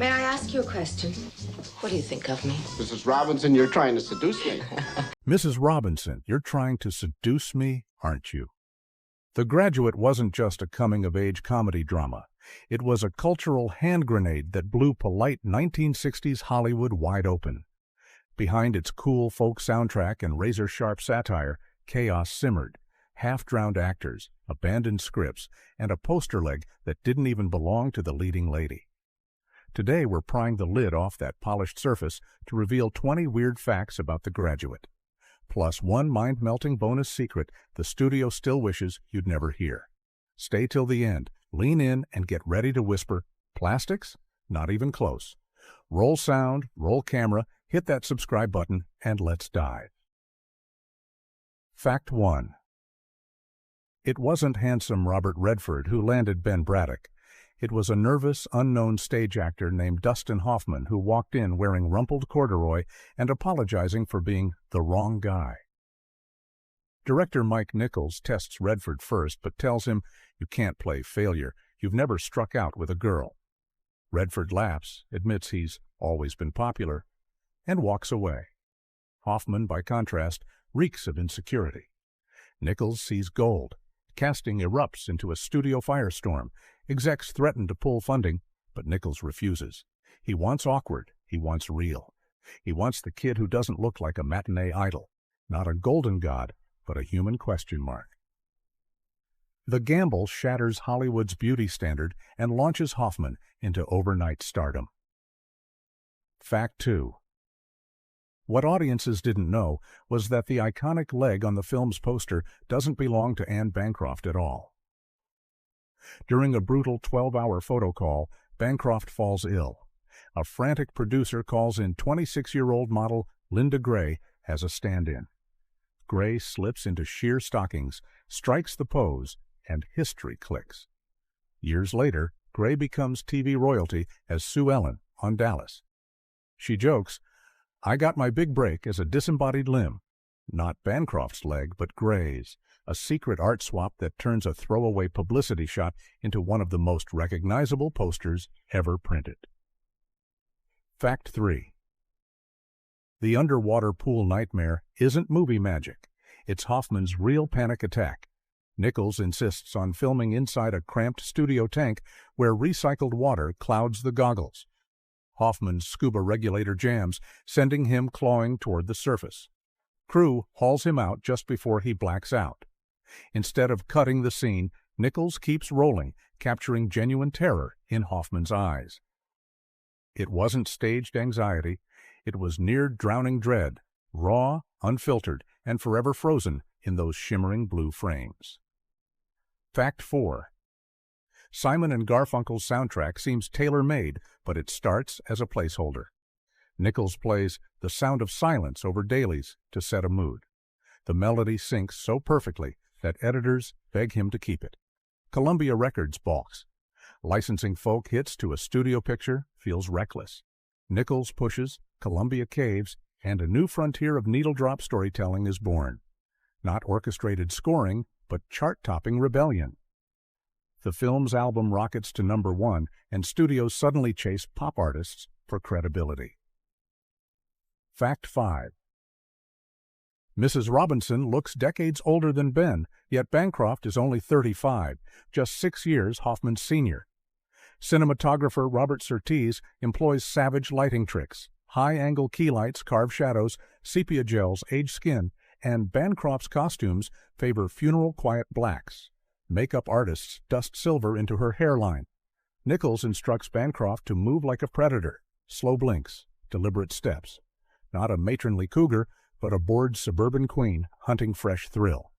May I ask you a question? What do you think of me? Mrs. Robinson, you're trying to seduce me. Mrs. Robinson, you're trying to seduce me, aren't you? The Graduate wasn't just a coming-of-age comedy drama. It was a cultural hand grenade that blew polite 1960s Hollywood wide open. Behind its cool folk soundtrack and razor-sharp satire, chaos simmered. Half-drowned actors, abandoned scripts, and a poster leg that didn't even belong to the leading lady. Today we're prying the lid off that polished surface to reveal 20 weird facts about The Graduate, plus one mind-melting bonus secret the studio still wishes you'd never hear. Stay till the end, lean in, and get ready to whisper, "Plastics? Not even close." Roll sound, roll camera, hit that subscribe button, and let's dive. Fact 1. It wasn't handsome Robert Redford who landed Ben Braddock. It was a nervous, unknown stage actor named Dustin Hoffman who walked in wearing rumpled corduroy and apologizing for being the wrong guy. Director Mike Nichols tests Redford first, but tells him, "You can't play failure. You've never struck out with a girl." Redford laughs, admits he's always been popular, and walks away. Hoffman, by contrast, reeks of insecurity. Nichols sees gold. Casting erupts into a studio firestorm. Execs threaten to pull funding, but Nichols refuses. He wants awkward. He wants real. He wants the kid who doesn't look like a matinee idol. Not a golden god, but a human question mark. The gamble shatters Hollywood's beauty standard and launches Hoffman into overnight stardom. Fact 2. What audiences didn't know was that the iconic leg on the film's poster doesn't belong to Anne Bancroft at all. During a brutal 12-hour photo call, Bancroft falls ill. A frantic producer calls in 26-year-old model Linda Gray as a stand-in. Gray slips into sheer stockings, strikes the pose, and history clicks. Years later, Gray becomes TV royalty as Sue Ellen on Dallas. She jokes, "I got my big break as a disembodied limb." Not Bancroft's leg, but Gray's, a secret art swap that turns a throwaway publicity shot into one of the most recognizable posters ever printed. Fact 3. The underwater pool nightmare isn't movie magic. It's Hoffman's real panic attack. Nichols insists on filming inside a cramped studio tank where recycled water clouds the goggles. Hoffman's scuba regulator jams, sending him clawing toward the surface. Crew hauls him out just before he blacks out. Instead of cutting the scene, Nichols keeps rolling, capturing genuine terror in Hoffman's eyes. It wasn't staged anxiety. It was near-drowning dread, raw, unfiltered, and forever frozen in those shimmering blue frames. Fact 4. Simon and Garfunkel's soundtrack seems tailor-made, but it starts as a placeholder. Nichols plays "The Sound of Silence" over dailies to set a mood. The melody syncs so perfectly that editors beg him to keep it. Columbia Records balks. Licensing folk hits to a studio picture feels reckless. Nichols pushes, Columbia caves, and a new frontier of needle-drop storytelling is born. Not orchestrated scoring, but chart-topping rebellion. The film's album rockets to #1, and studios suddenly chase pop artists for credibility. Fact 5. Mrs. Robinson looks decades older than Ben, yet Bancroft is only 35, just 6 years Hoffman's senior. Cinematographer Robert Surtees employs savage lighting tricks. High-angle key lights carve shadows, sepia gels age skin, and Bancroft's costumes favor funeral quiet blacks. Makeup artists dust silver into her hairline. Nichols instructs Bancroft to move like a predator, slow blinks, deliberate steps. Not a matronly cougar, but a bored suburban queen hunting fresh thrill.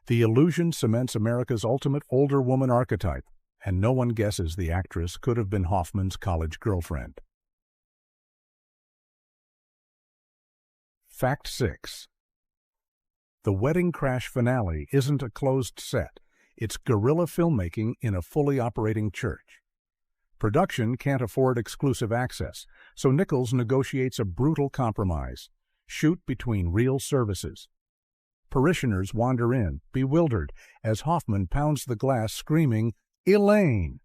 The illusion cements America's ultimate older woman archetype, and no one guesses the actress could have been Hoffman's college girlfriend. Fact 6. The Wedding Crash finale isn't a closed set. It's guerrilla filmmaking in a fully operating church. Production can't afford exclusive access, so Nichols negotiates a brutal compromise: shoot between real services. Parishioners wander in, bewildered, as Hoffman pounds the glass screaming, "Elaine!"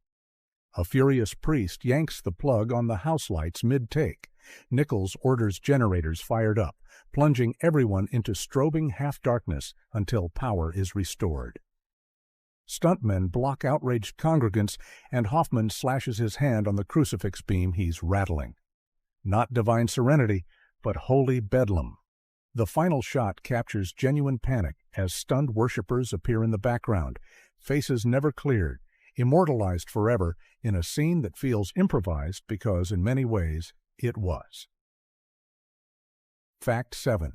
A furious priest yanks the plug on the house lights mid-take. Nichols orders generators fired up, plunging everyone into strobing half-darkness until power is restored. Stuntmen block outraged congregants, and Hoffman slashes his hand on the crucifix beam he's rattling. Not divine serenity, but holy bedlam. The final shot captures genuine panic as stunned worshippers appear in the background, faces never cleared, immortalized forever in a scene that feels improvised because, in many ways, it was. Fact 7.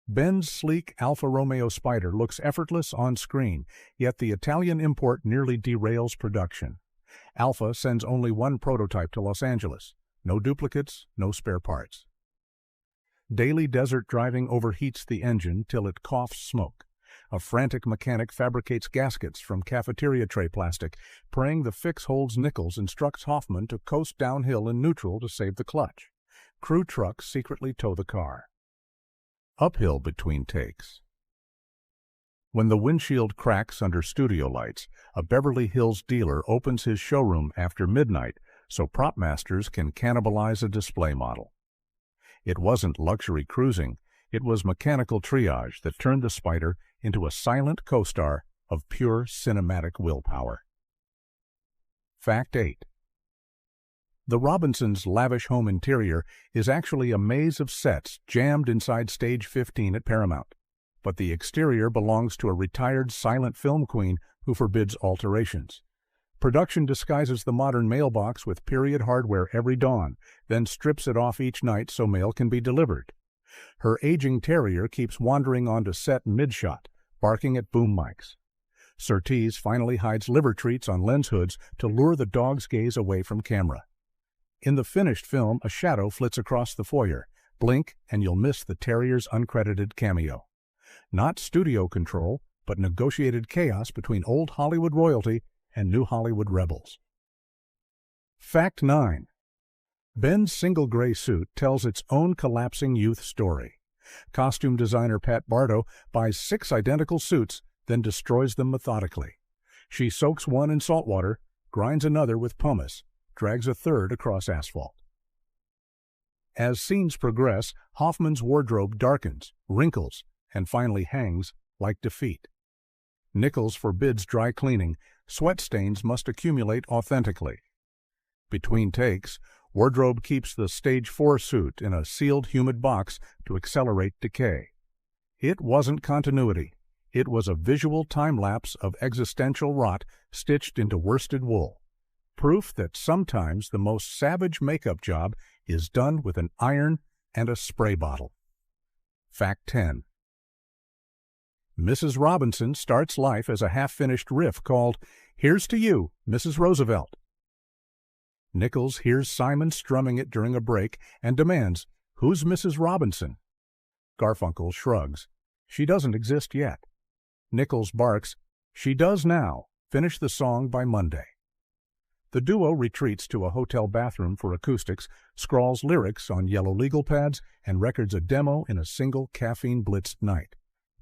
Ben's sleek Alfa Romeo Spider looks effortless on screen, yet the Italian import nearly derails production. Alfa sends only one prototype to Los Angeles. No duplicates, no spare parts. Daily desert driving overheats the engine till it coughs smoke. A frantic mechanic fabricates gaskets from cafeteria tray plastic. Praying the fix holds Nichols instructs Hoffman to coast downhill in neutral to save the clutch. Crew trucks secretly tow the car. Uphill between takes. When the windshield cracks under studio lights, a Beverly Hills dealer opens his showroom after midnight so prop masters can cannibalize a display model. It wasn't luxury cruising, it was mechanical triage that turned the Spider into a silent co-star of pure cinematic willpower. Fact 8. The Robinsons' lavish home interior is actually a maze of sets jammed inside Stage 15 at Paramount, but the exterior belongs to a retired silent film queen who forbids alterations. Production disguises the modern mailbox with period hardware every dawn, then strips it off each night so mail can be delivered. Her aging terrier keeps wandering onto set mid-shot, barking at boom mics. Surtees finally hides liver treats on lens hoods to lure the dog's gaze away from camera. In the finished film, a shadow flits across the foyer. Blink, and you'll miss the terrier's uncredited cameo. Not studio control, but negotiated chaos between old Hollywood royalty and new Hollywood rebels. Fact 9. Ben's single gray suit tells its own collapsing youth story. Costume designer Pat Bardo buys 6 identical suits, then destroys them methodically. She soaks one in salt water, grinds another with pumice, drags a third across asphalt. As scenes progress, Hoffman's wardrobe darkens, wrinkles, and finally hangs like defeat. Nichols forbids dry cleaning. Sweat stains must accumulate authentically. Between takes, wardrobe keeps the Stage 4 suit in a sealed humid box to accelerate decay. It wasn't continuity. It was a visual time-lapse of existential rot stitched into worsted wool. Proof that sometimes the most savage makeup job is done with an iron and a spray bottle. Fact 10. Mrs. Robinson starts life as a half-finished riff called "Here's to You, Mrs. Roosevelt." Nichols hears Simon strumming it during a break and demands, "Who's Mrs. Robinson?" Garfunkel shrugs. She doesn't exist yet. Nichols barks, "She does now. Finish the song by Monday." The duo retreats to a hotel bathroom for acoustics, scrawls lyrics on yellow legal pads, and records a demo in a single caffeine-blitzed night.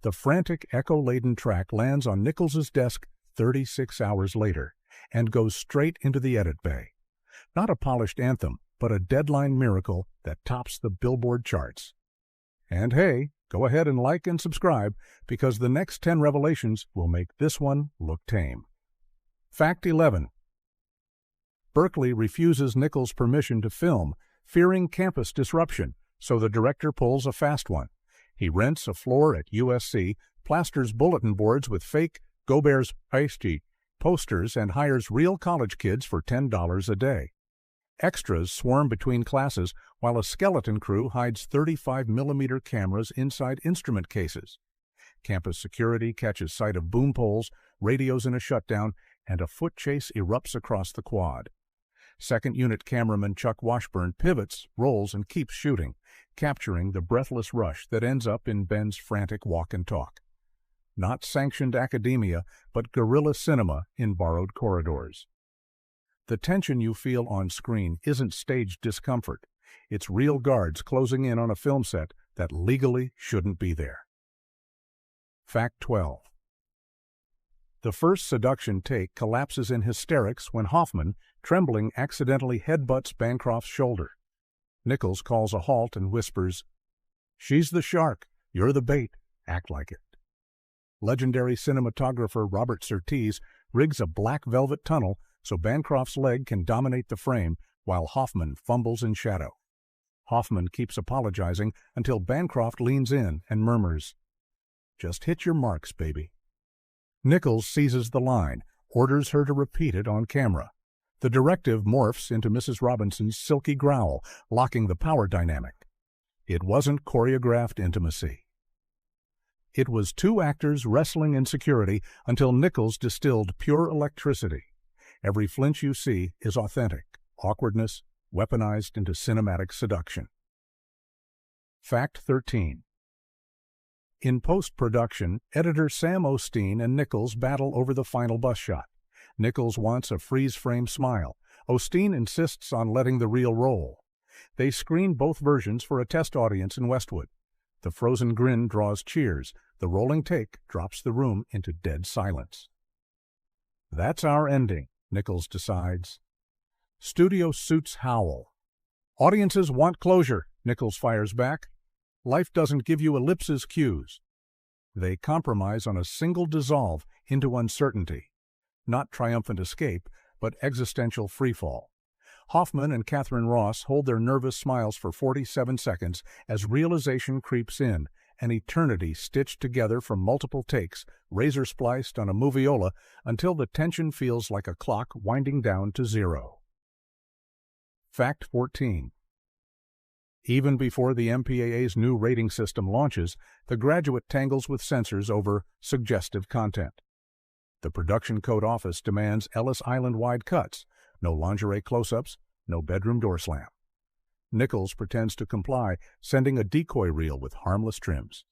The frantic, echo-laden track lands on Nichols's desk 36 hours later and goes straight into the edit bay. Not a polished anthem, but a deadline miracle that tops the Billboard charts. And hey, go ahead and like and subscribe, because the next 10 revelations will make this one look tame. Fact 11. Berkeley refuses Nichols permission to film, fearing campus disruption, so the director pulls a fast one. He rents a floor at USC, plasters bulletin boards with fake "Go Bears Feisty" posters, and hires real college kids for $10 a day. Extras swarm between classes while a skeleton crew hides 35mm cameras inside instrument cases. Campus security catches sight of boom poles, radios in a shutdown, and a foot chase erupts across the quad. Second unit cameraman Chuck Washburn pivots, rolls, and keeps shooting, capturing the breathless rush that ends up in Ben's frantic walk and talk. Not sanctioned academia, but guerrilla cinema in borrowed corridors. The tension you feel on screen isn't staged discomfort. It's real guards closing in on a film set that legally shouldn't be there. Fact 12. The first seduction take collapses in hysterics when Hoffman, trembling, accidentally headbutts Bancroft's shoulder. Nichols calls a halt and whispers, "She's the shark. You're the bait. Act like it." Legendary cinematographer Robert Surtees rigs a black velvet tunnel so Bancroft's leg can dominate the frame while Hoffman fumbles in shadow. Hoffman keeps apologizing until Bancroft leans in and murmurs, "Just hit your marks, baby." Nichols seizes the line, orders her to repeat it on camera. The directive morphs into Mrs. Robinson's silky growl, locking the power dynamic. It wasn't choreographed intimacy. It was two actors wrestling insecurity until Nichols distilled pure electricity. Every flinch you see is authentic, awkwardness weaponized into cinematic seduction. Fact 13. In post-production, editor Sam Osteen and Nichols battle over the final bus shot. Nichols wants a freeze-frame smile. Osteen insists on letting the reel roll. They screen both versions for a test audience in Westwood. The frozen grin draws cheers. The rolling take drops the room into dead silence. That's our ending, Nichols decides. Studio suits howl. Audiences want closure, Nichols fires back. Life doesn't give you ellipses cues. They compromise on a single dissolve into uncertainty. Not triumphant escape, but existential freefall. Hoffman and Catherine Ross hold their nervous smiles for 47 seconds as realization creeps in, an eternity stitched together from multiple takes, razor-spliced on a moviola until the tension feels like a clock winding down to zero. Fact 14. Even before the MPAA's new rating system launches, The Graduate tangles with censors over suggestive content. The production code office demands Ellis Island-wide cuts, no lingerie close-ups, no bedroom door slam. Nichols pretends to comply, sending a decoy reel with harmless trims.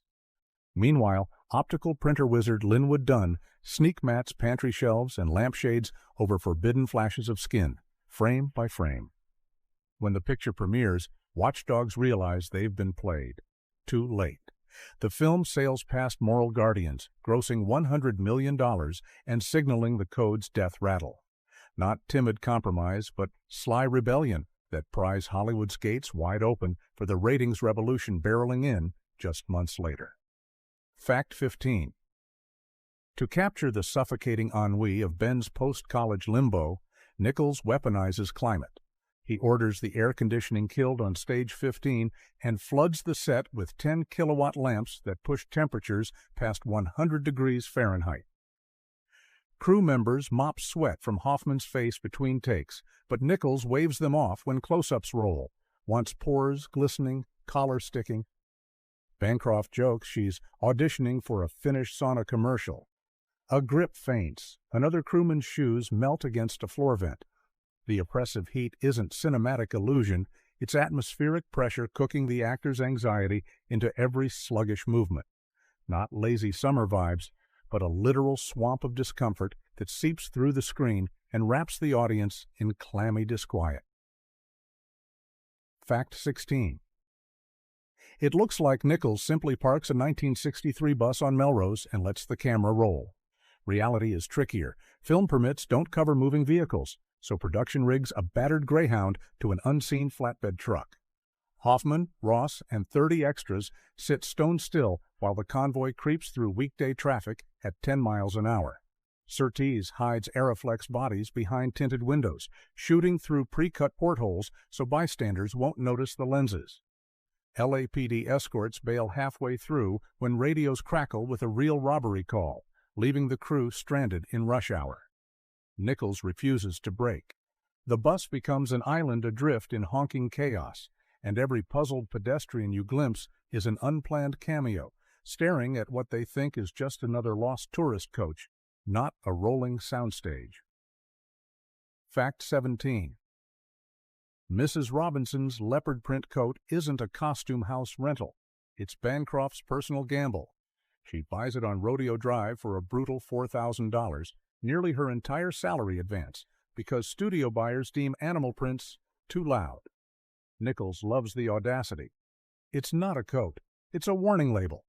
Meanwhile, optical printer wizard Linwood Dunn sneak mats pantry shelves and lampshades over forbidden flashes of skin, frame by frame. When the picture premieres, watchdogs realize they've been played. Too late. The film sails past moral guardians, grossing $100 million and signaling the code's death rattle. Not timid compromise, but sly rebellion that pries Hollywood's gates wide open for the ratings revolution barreling in just months later. Fact 15. To capture the suffocating ennui of Ben's post-college limbo, Nichols weaponizes climate. He orders the air conditioning killed on stage 15 and floods the set with 10-kilowatt lamps that push temperatures past 100 degrees Fahrenheit. Crew members mop sweat from Hoffman's face between takes, but Nichols waves them off when close-ups roll, once pores glistening, collar sticking. Bancroft jokes she's auditioning for a Finnish sauna commercial. A grip faints. Another crewman's shoes melt against a floor vent. The oppressive heat isn't cinematic illusion, it's atmospheric pressure cooking the actor's anxiety into every sluggish movement. Not lazy summer vibes, but a literal swamp of discomfort that seeps through the screen and wraps the audience in clammy disquiet. Fact 16. It looks like Nichols simply parks a 1963 bus on Melrose and lets the camera roll. Reality is trickier. Film permits don't cover moving vehicles, so production rigs a battered Greyhound to an unseen flatbed truck. Hoffman, Ross, and 30 extras sit stone still while the convoy creeps through weekday traffic at 10 miles an hour. Surtees hides Aeroflex bodies behind tinted windows, shooting through pre-cut portholes so bystanders won't notice the lenses. LAPD escorts bail halfway through when radios crackle with a real robbery call, leaving the crew stranded in rush hour. Nichols refuses to brake. The bus becomes an island adrift in honking chaos, and every puzzled pedestrian you glimpse is an unplanned cameo, staring at what they think is just another lost tourist coach, not a rolling soundstage. Fact 17. Mrs. Robinson's leopard print coat isn't a costume house rental. It's Bancroft's personal gamble. She buys it on Rodeo Drive for a brutal $4,000, nearly her entire salary advance, because studio buyers deem animal prints too loud. Nichols loves the audacity. It's not a coat. It's a warning label.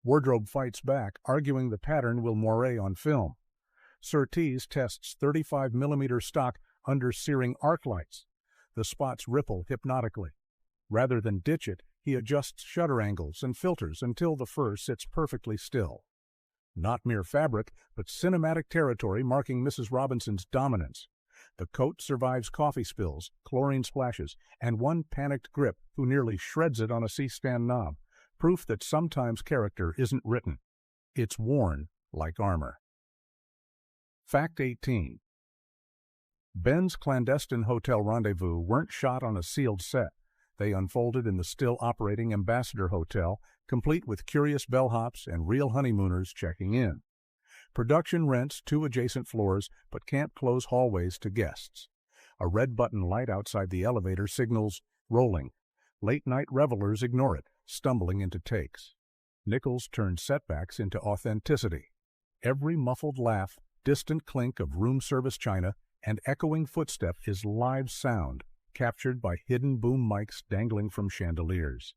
Wardrobe fights back, arguing the pattern will moire on film. Surtees tests 35mm stock under searing arc lights. The spots ripple hypnotically. Rather than ditch it, he adjusts shutter angles and filters until the fur sits perfectly still. Not mere fabric, but cinematic territory marking Mrs. Robinson's dominance. The coat survives coffee spills, chlorine splashes, and one panicked grip who nearly shreds it on a C-stand knob, proof that sometimes character isn't written. It's worn like armor. Fact 18. Ben's clandestine hotel rendezvous weren't shot on a sealed set. They unfolded in the still-operating Ambassador Hotel, complete with curious bellhops and real honeymooners checking in. Production rents 2 adjacent floors, but can't close hallways to guests. A red button light outside the elevator signals rolling. Late-night revelers ignore it, stumbling into takes. Nichols turned setbacks into authenticity. Every muffled laugh, distant clink of room service china, and echoing footstep is live sound, captured by hidden boom mics dangling from chandeliers.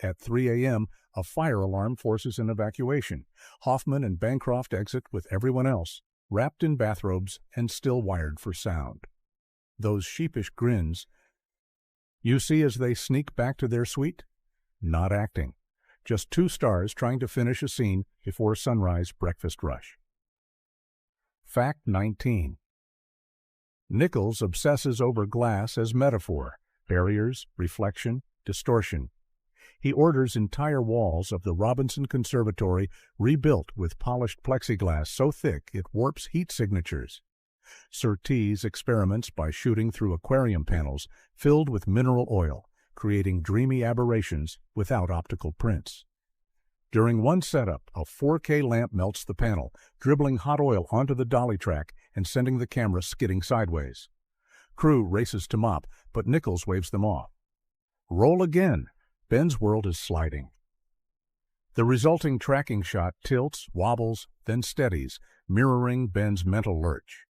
At 3 a.m., a fire alarm forces an evacuation. Hoffman and Bancroft exit with everyone else, wrapped in bathrobes and still wired for sound. Those sheepish grins you see as they sneak back to their suite? Not acting. Just 2 stars trying to finish a scene before sunrise breakfast rush. Fact 19. Nichols obsesses over glass as metaphor, barriers, reflection, distortion. He orders entire walls of the Robinson Conservatory rebuilt with polished plexiglass so thick it warps heat signatures. Surtees experiments by shooting through aquarium panels filled with mineral oil, creating dreamy aberrations without optical prints. During one setup, a 4K lamp melts the panel, dribbling hot oil onto the dolly track and sending the camera skidding sideways. Crew races to mop, but Nichols waves them off. Roll again. Ben's world is sliding. The resulting tracking shot tilts, wobbles, then steadies, mirroring Ben's mental lurch.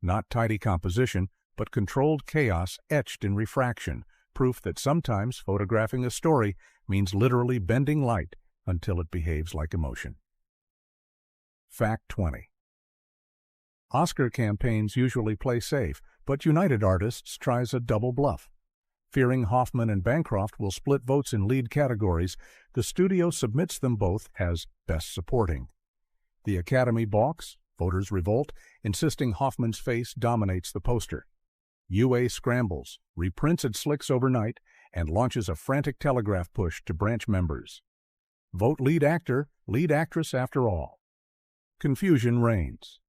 Not tidy composition, but controlled chaos etched in refraction, proof that sometimes photographing a story means literally bending light until it behaves like emotion. Fact 20. Oscar campaigns usually play safe, but United Artists tries a double bluff. Fearing Hoffman and Bancroft will split votes in lead categories, the studio submits them both as Best Supporting. The Academy balks, voters revolt, insisting Hoffman's face dominates the poster. UA scrambles, reprints its slicks overnight, and launches a frantic telegraph push to branch members. Vote lead actor, lead actress after all. Confusion reigns.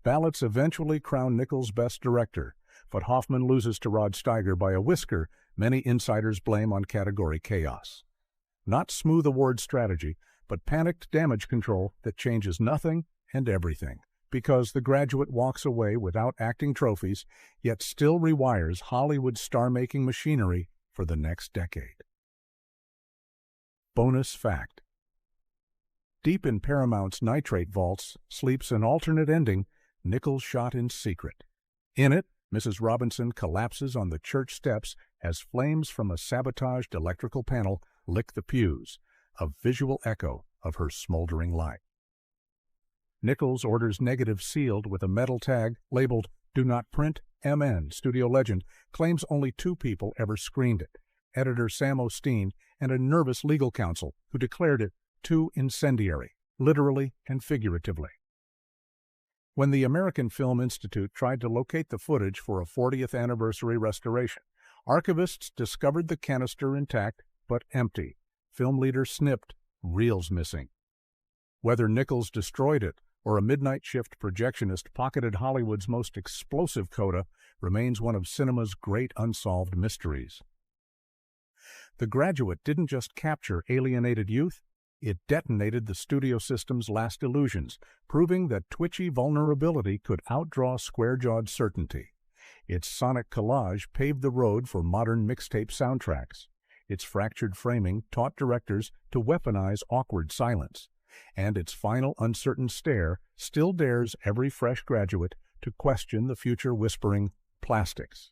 Ballots eventually crown Nichols Best Director, but Hoffman loses to Rod Steiger by a whisker many insiders blame on category chaos. Not smooth award strategy, but panicked damage control that changes nothing and everything, because The Graduate walks away without acting trophies, yet still rewires Hollywood's star-making machinery for the next decade. Bonus fact. Deep in Paramount's nitrate vaults sleeps an alternate ending Nichols shot in secret. In it, Mrs. Robinson collapses on the church steps as flames from a sabotaged electrical panel lick the pews, a visual echo of her smoldering life. Nichols orders negative sealed with a metal tag labeled "Do Not Print, MN." Studio legend claims only 2 people ever screened it, editor Sam Osteen and a nervous legal counsel who declared it too incendiary, literally and figuratively. When the American Film Institute tried to locate the footage for a 40th anniversary restoration, archivists discovered the canister intact but empty. Film leader snipped, reels missing. Whether Nichols destroyed it or a midnight shift projectionist pocketed Hollywood's most explosive coda remains one of cinema's great unsolved mysteries. The Graduate didn't just capture alienated youth, it detonated the studio system's last illusions, proving that twitchy vulnerability could outdraw square-jawed certainty. Its sonic collage paved the road for modern mixtape soundtracks. Its fractured framing taught directors to weaponize awkward silence. And its final uncertain stare still dares every fresh graduate to question the future whispering plastics.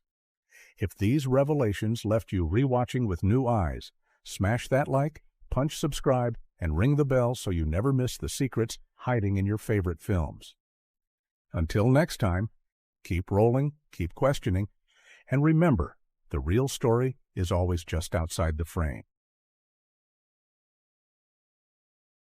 If these revelations left you rewatching with new eyes, smash that like, punch subscribe, and ring the bell so you never miss the secrets hiding in your favorite films. Until next time, keep rolling, keep questioning, and remember, the real story is always just outside the frame.